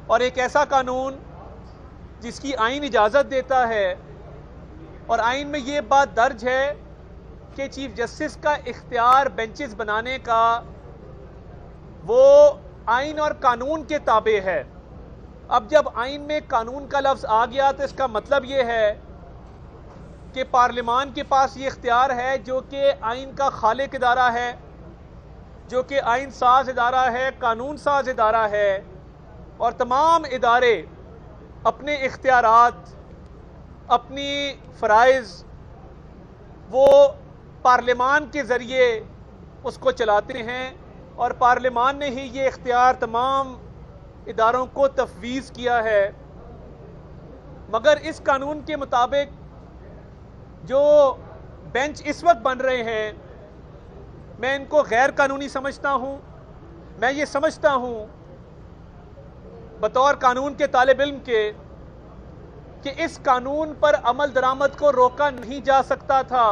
اور ایک ایسا قانون جس کی آئین اجازت دیتا ہے اور آئین میں یہ بات درج ہے کہ چیف جسٹس کا اختیار بینچز بنانے کا وہ آئین اور قانون کے تابع ہے۔ اب جب آئین میں قانون کا لفظ آ گیا تو اس کا مطلب یہ ہے کہ پارلیمان کے پاس یہ اختیار ہے جو کہ آئین کا خالق ادارہ ہے، جو کہ آئین ساز ادارہ ہے، قانون ساز ادارہ ہے، اور تمام ادارے اپنے اختیارات، اپنی فرائض وہ پارلیمان کے ذریعے اس کو چلاتے ہیں، اور پارلیمان نے ہی یہ اختیار تمام اداروں کو تفویض کیا ہے۔ مگر اس قانون کے مطابق جو بینچ اس وقت بن رہے ہیں میں ان کو غیر قانونی سمجھتا ہوں۔ میں یہ سمجھتا ہوں بطور قانون کے طالب علم کے کہ اس قانون پر عمل درآمد کو روکا نہیں جا سکتا تھا،